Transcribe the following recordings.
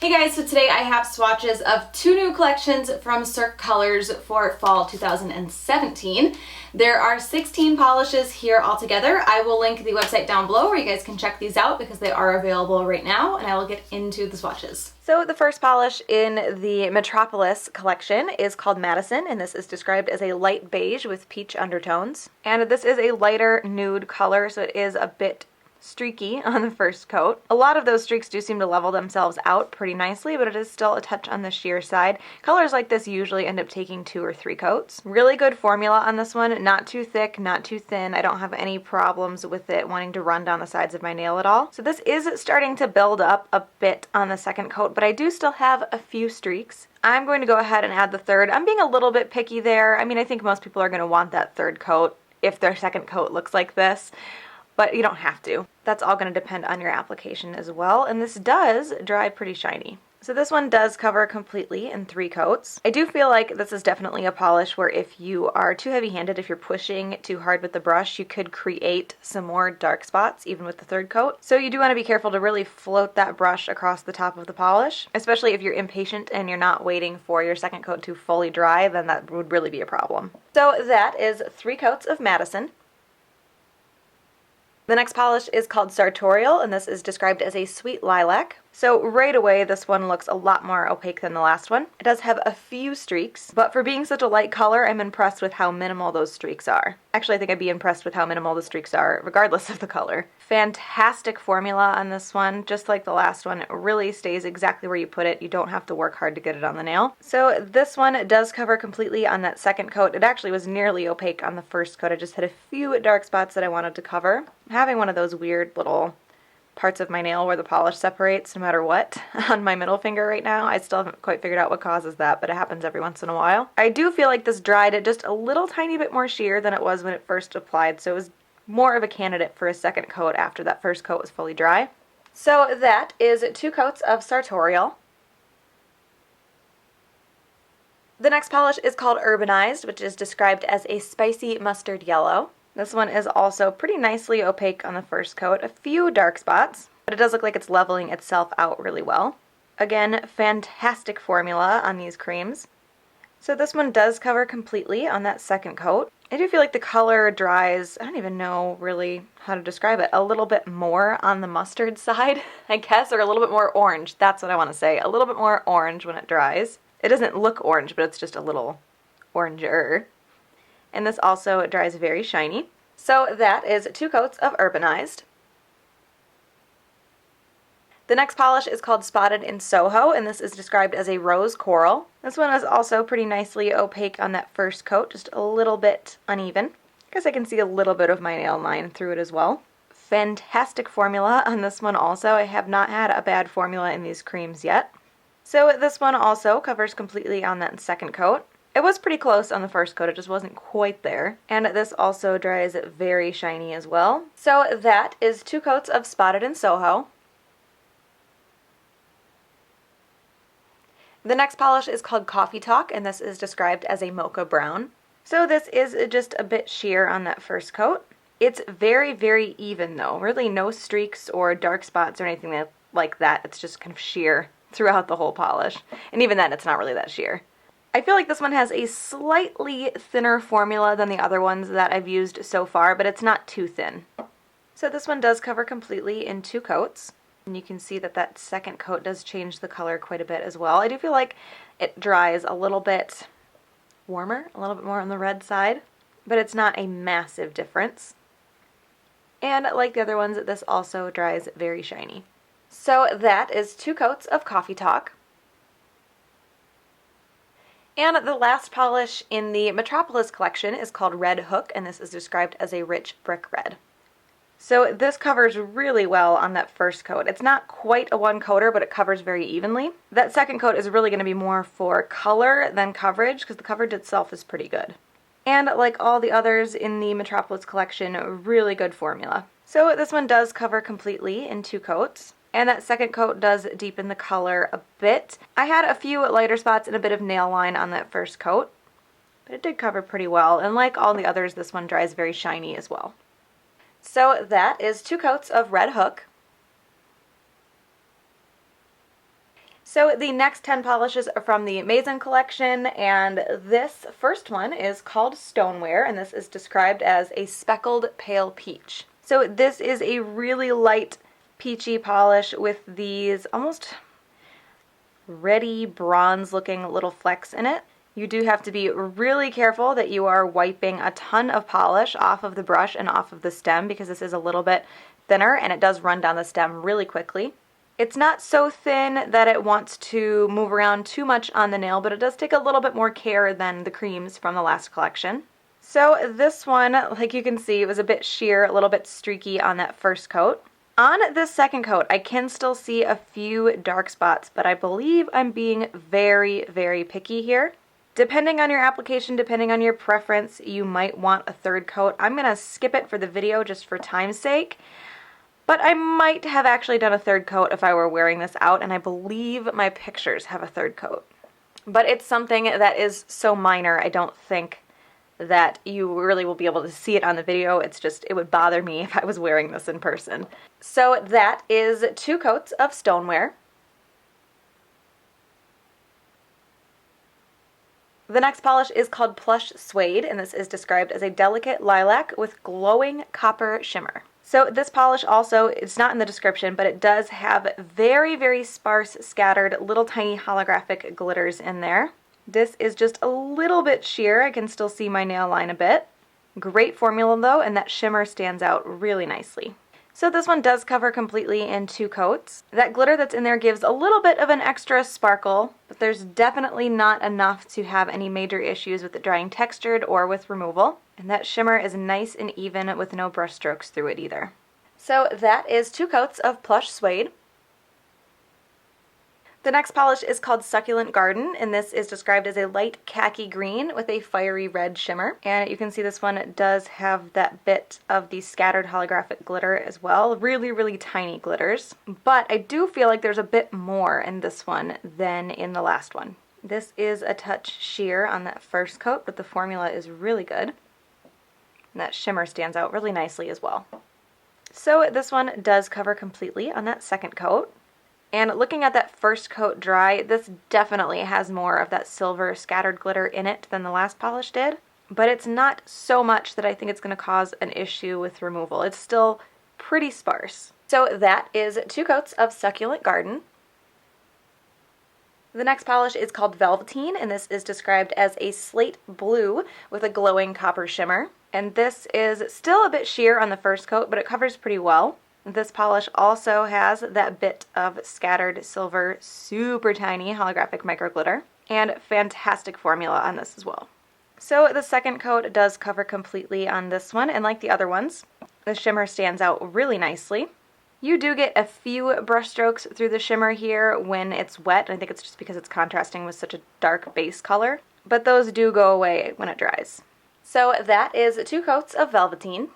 Hey guys, so today I have swatches of two new collections from Cirque Colors for fall 2017. There are 16 polishes here altogether. I will link the website down below where you guys can check these out because they are available right now, and I will get into the swatches. So the first polish in the Metropolis collection is called Madison, and this is described as a light beige with peach undertones. And this is a lighter nude color, so it is a bit streaky on the first coat. A lot of those streaks do seem to level themselves out pretty nicely, but it is still a touch on the sheer side. Colors like this usually end up taking 2 or 3 coats. Really good formula on this one, not too thick, not too thin. I don't have any problems with it wanting to run down the sides of my nail at all. So this is starting to build up a bit on the second coat, but I do still have a few streaks. I'm going to go ahead and add the third. I'm being a little bit picky there. I mean, I think most people are going to want that third coat if their second coat looks like this, but you don't have to. That's all going to depend on your application as well, and this does dry pretty shiny. So this one does cover completely in 3 coats. I do feel like this is definitely a polish where if you are too heavy-handed, if you're pushing too hard with the brush, you could create some more dark spots even with the third coat. So you do want to be careful to really float that brush across the top of the polish, especially if you're impatient and you're not waiting for your second coat to fully dry, then that would really be a problem. So that is 3 coats of Madison. The next polish is called Sartorial, and this is described as a sweet lilac. So right away, this one looks a lot more opaque than the last one. It does have a few streaks, but for being such a light color, I'm impressed with how minimal those streaks are. Actually, I think I'd be impressed with how minimal the streaks are, regardless of the color. Fantastic formula on this one, just like the last one. It really stays exactly where you put it. You don't have to work hard to get it on the nail. So this one does cover completely on that second coat. It actually was nearly opaque on the first coat. I just had a few dark spots that I wanted to cover. I'm having one of those weird little parts of my nail where the polish separates no matter what on my middle finger right now. I still haven't quite figured out what causes that, but it happens every once in a while. I do feel like this dried it just a little tiny bit more sheer than it was when it first applied, so it was more of a candidate for a second coat after that first coat was fully dry. So that is 2 coats of Sartorial. The next polish is called Urbanized, which is described as a spicy mustard yellow. This one is also pretty nicely opaque on the first coat, a few dark spots, but it does look like it's leveling itself out really well. Again, fantastic formula on these creams. So this one does cover completely on that second coat. I do feel like the color dries, I don't even know really how to describe it, a little bit more on the mustard side, I guess, or a little bit more orange. That's what I want to say. A little bit more orange when it dries. It doesn't look orange, but it's just a little oranger. And this also dries very shiny. So that is 2 coats of Urbanized. The next polish is called Spotted in SoHo, and this is described as a rose coral. This one is also pretty nicely opaque on that first coat, just a little bit uneven. I guess I can see a little bit of my nail line through it as well. Fantastic formula on this one also. I have not had a bad formula in these creams yet. So this one also covers completely on that second coat. It was pretty close on the first coat, it just wasn't quite there. And this also dries very shiny as well. So that is 2 coats of Spotted in SoHo. The next polish is called Coffee Talk, and this is described as a mocha brown. So this is just a bit sheer on that first coat. It's very, very even though. Really no streaks or dark spots or anything like that. It's just kind of sheer throughout the whole polish. And even then, it's not really that sheer. I feel like this one has a slightly thinner formula than the other ones that I've used so far, but it's not too thin. So this one does cover completely in 2 coats. And you can see that that second coat does change the color quite a bit as well. I do feel like it dries a little bit warmer, a little bit more on the red side, but it's not a massive difference. And like the other ones, this also dries very shiny. So that is 2 coats of Coffee Talk. And the last polish in the Metropolis collection is called Red Hook, and this is described as a rich brick red. So this covers really well on that first coat. It's not quite a one-coater, but it covers very evenly. That second coat is really going to be more for color than coverage, because the coverage itself is pretty good. And like all the others in the Metropolis collection, really good formula. So this one does cover completely in 2 coats. And that second coat does deepen the color a bit. I had a few lighter spots and a bit of nail line on that first coat, but it did cover pretty well. And like all the others, this one dries very shiny as well. So that is 2 coats of Red Hook. So the next 10 polishes are from the Madison collection, and this first one is called Stoneware, and this is described as a speckled pale peach. So this is a really light peachy polish with these almost reddy bronze looking little flecks in it. You do have to be really careful that you are wiping a ton of polish off of the brush and off of the stem, because this is a little bit thinner and it does run down the stem really quickly. It's not so thin that it wants to move around too much on the nail, but it does take a little bit more care than the creams from the last collection. So this one, like you can see, it was a bit sheer, a little bit streaky on that first coat. On this second coat, I can still see a few dark spots, but I believe I'm being very, very picky here. Depending on your application, depending on your preference, you might want a third coat. I'm going to skip it for the video just for time's sake. But I might have actually done a third coat if I were wearing this out, and I believe my pictures have a third coat. But it's something that is so minor, I don't think that you really will be able to see it on the video. It's just, it would bother me if I was wearing this in person. So that is 2 coats of Stoneware. The next polish is called Plush Suede, and this is described as a delicate lilac with glowing copper shimmer. So this polish also, it's not in the description, but it does have very, very sparse, scattered, little tiny holographic glitters in there. This is just a little bit sheer. I can still see my nail line a bit. Great formula though, and that shimmer stands out really nicely. So this one does cover completely in 2 coats. That glitter that's in there gives a little bit of an extra sparkle, but there's definitely not enough to have any major issues with it drying textured or with removal. And that shimmer is nice and even with no brush strokes through it either. So that is 2 coats of Plush Suede. The next polish is called Succulent Garden, and this is described as a light khaki green with a fiery red shimmer. And you can see this one does have that bit of the scattered holographic glitter as well. Really, really tiny glitters. But I do feel like there's a bit more in this one than in the last one. This is a touch sheer on that first coat, but the formula is really good. And that shimmer stands out really nicely as well. So this one does cover completely on that second coat. And looking at that first coat dry, this definitely has more of that silver scattered glitter in it than the last polish did. But it's not so much that I think it's going to cause an issue with removal. It's still pretty sparse. So that is 2 coats of Succulent Garden. The next polish is called Velvetine, and this is described as a slate blue with a glowing copper shimmer. And this is still a bit sheer on the first coat, but it covers pretty well. This polish also has that bit of scattered silver, super tiny holographic micro glitter, and fantastic formula on this as well. So the second coat does cover completely on this one, and like the other ones, the shimmer stands out really nicely. You do get a few brush strokes through the shimmer here when it's wet, and I think it's just because it's contrasting with such a dark base color, but those do go away when it dries. So that is 2 coats of Velvetine.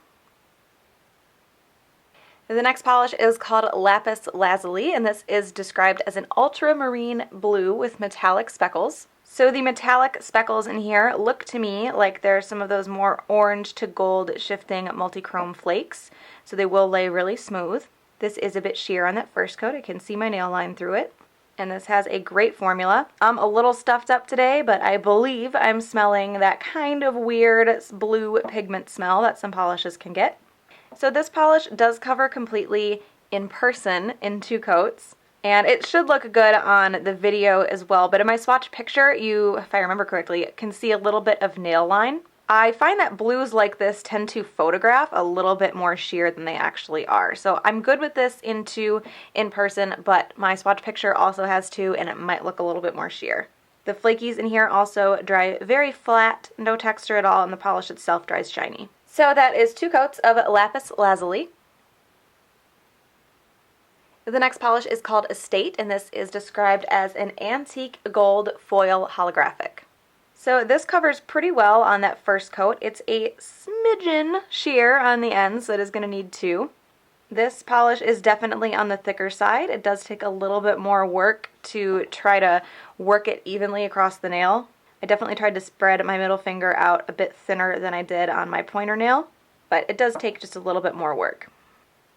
The next polish is called Lapis Lazuli, and this is described as an ultramarine blue with metallic speckles. So the metallic speckles in here look to me like they're some of those more orange to gold shifting multi-chrome flakes, so they will lay really smooth. This is a bit sheer on that first coat. I can see my nail line through it. And this has a great formula. I'm a little stuffed up today, but I believe I'm smelling that kind of weird blue pigment smell that some polishes can get. So this polish does cover completely in person in 2 coats, and it should look good on the video as well, but in my swatch picture, you, if I remember correctly, can see a little bit of nail line. I find that blues like this tend to photograph a little bit more sheer than they actually are, so I'm good with this in person, but my swatch picture also has 2, and it might look a little bit more sheer. The flakies in here also dry very flat, no texture at all, and the polish itself dries shiny. So that is 2 coats of Lapis Lazuli. The next polish is called Estate, and this is described as an antique gold foil holographic. So this covers pretty well on that first coat. It's a smidgen sheer on the ends, so it is going to need 2. This polish is definitely on the thicker side. It does take a little bit more work to try to work it evenly across the nail. I definitely tried to spread my middle finger out a bit thinner than I did on my pointer nail, but it does take just a little bit more work.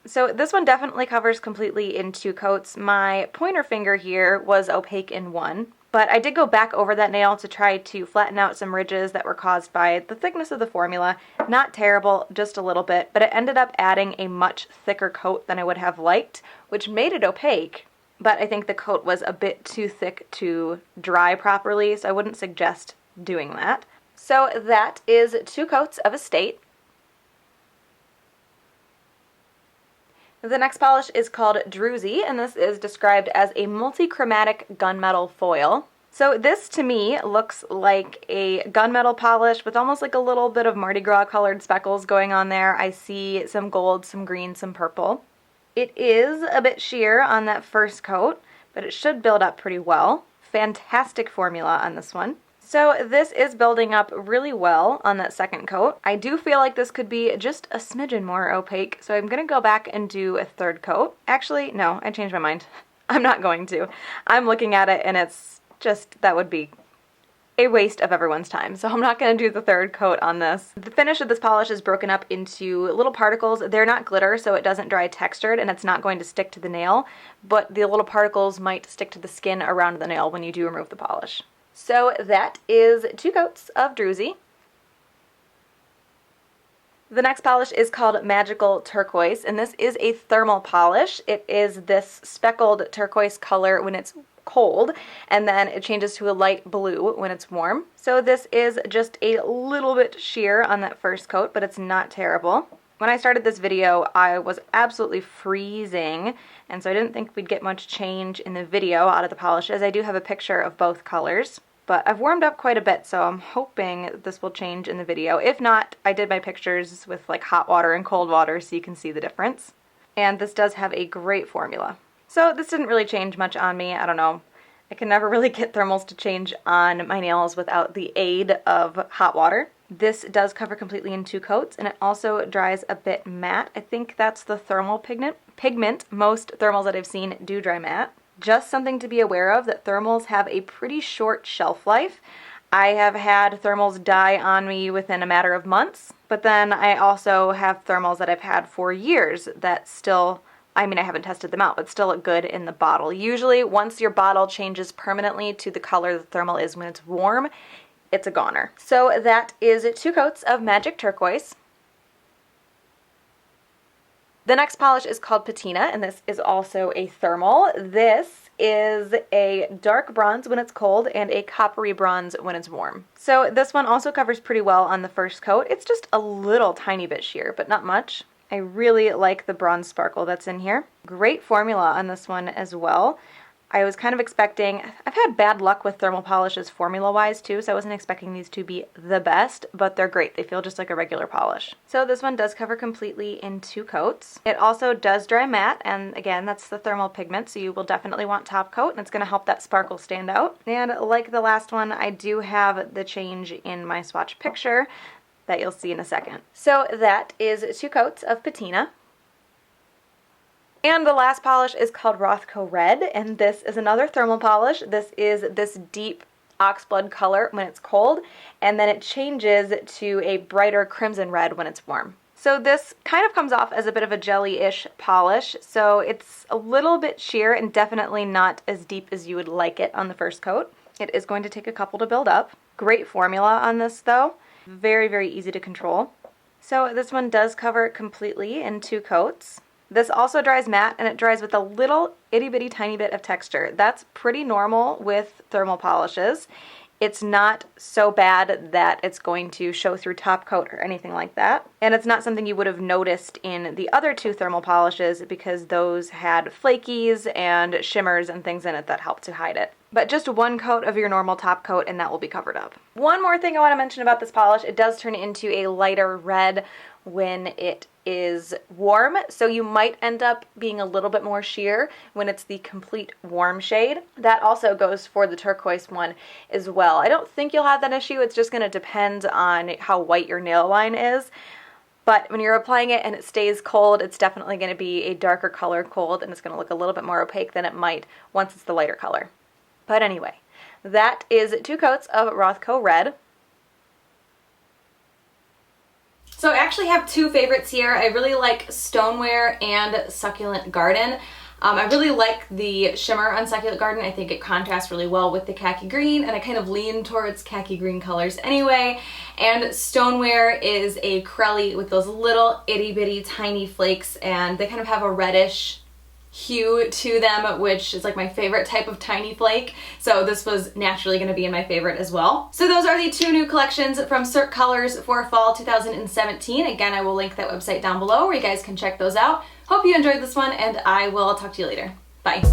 So this one definitely covers completely in 2 coats. My pointer finger here was opaque in 1, but I did go back over that nail to try to flatten out some ridges that were caused by the thickness of the formula. Not terrible, just a little bit, but it ended up adding a much thicker coat than I would have liked, which made it opaque, but I think the coat was a bit too thick to dry properly, so I wouldn't suggest doing that. So that is 2 coats of Estate. The next polish is called Druzy, and this is described as a multi-chromatic gunmetal foil. So this, to me, looks like a gunmetal polish with almost like a little bit of Mardi Gras colored speckles going on there. I see some gold, some green, some purple. It is a bit sheer on that first coat, but it should build up pretty well. Fantastic formula on this one. So this is building up really well on that second coat. I do feel like this could be just a smidgen more opaque, so I'm going to go back and do a 3rd coat. Actually, no, I changed my mind. I'm not going to. I'm looking at it and it's just, that would be a waste of everyone's time, so I'm not going to do the 3rd coat on this. The finish of this polish is broken up into little particles. They're not glitter, so it doesn't dry textured and it's not going to stick to the nail, but the little particles might stick to the skin around the nail when you do remove the polish. So that is 2 coats of Druzy. The next polish is called Magical Turquoise, and this is a thermal polish. It is this speckled turquoise color when it's cold, and then it changes to a light blue when it's warm. So this is just a little bit sheer on that first coat, but it's not terrible. When I started this video, I was absolutely freezing, and so I didn't think we'd get much change in the video out of the polishes. I do have a picture of both colors, but I've warmed up quite a bit, so I'm hoping this will change in the video. If not, I did my pictures with like hot water and cold water so you can see the difference. And this does have a great formula. So this didn't really change much on me. I don't know. I can never really get thermals to change on my nails without the aid of hot water. This does cover completely in 2 coats, and it also dries a bit matte. I think that's the thermal pigment. Most thermals that I've seen do dry matte. Just something to be aware of, that thermals have a pretty short shelf life. I have had thermals die on me within a matter of months, but then I also have thermals that I've had for years that still, I mean, I haven't tested them out, but still look good in the bottle. Usually, once your bottle changes permanently to the color the thermal is when it's warm, it's a goner. So that is 2 coats of Magic Turquoise. The next polish is called Patina, and this is also a thermal. This is a dark bronze when it's cold and a coppery bronze when it's warm. So this one also covers pretty well on the first coat. It's just a little tiny bit sheer, but not much. I really like the bronze sparkle that's in here. Great formula on this one as well. I was kind of expecting, I've had bad luck with thermal polishes formula-wise too, so I wasn't expecting these to be the best, but they're great. They feel just like a regular polish. So this one does cover completely in 2 coats. It also does dry matte, and again, that's the thermal pigment, so you will definitely want top coat, and it's going to help that sparkle stand out. And like the last one, I do have the change in my swatch picture that you'll see in a second. So that is 2 coats of Patina. And the last polish is called Rothko Red, and this is another thermal polish. This is this deep oxblood color when it's cold, and then it changes to a brighter crimson red when it's warm. So this kind of comes off as a bit of a jelly-ish polish, so it's a little bit sheer and definitely not as deep as you would like it on the first coat. It is going to take a couple to build up. Great formula on this though. Very, very easy to control. So this one does cover completely in 2 coats. This also dries matte, and it dries with a little itty-bitty tiny bit of texture. That's pretty normal with thermal polishes. It's not so bad that it's going to show through top coat or anything like that. And it's not something you would have noticed in the other 2 thermal polishes because those had flakies and shimmers and things in it that helped to hide it. But just 1 coat of your normal top coat and that will be covered up. One more thing I want to mention about this polish, it does turn into a lighter red when it is warm, so you might end up being a little bit more sheer when it's the complete warm shade. That also goes for the turquoise one as well. I don't think you'll have that issue. It's just going to depend on how white your nail line is. But when you're applying it and it stays cold, it's definitely going to be a darker color cold, and it's going to look a little bit more opaque than it might once it's the lighter color. But anyway, that is 2 coats of Rothko Red. So I actually have two favorites here. I really like Stoneware and Succulent Garden. I really like the shimmer on Succulent Garden. I think it contrasts really well with the khaki green, and I kind of lean towards khaki green colors anyway. And Stoneware is a crelly with those little itty bitty tiny flakes, and they kind of have a reddish hue to them, which is like my favorite type of tiny flake. So this was naturally going to be in my favorite as well. So those are the two new collections from Cirque Colors for fall 2017. Again, I will link that website down below where you guys can check those out. Hope you enjoyed this one, and I will talk to you later. Bye.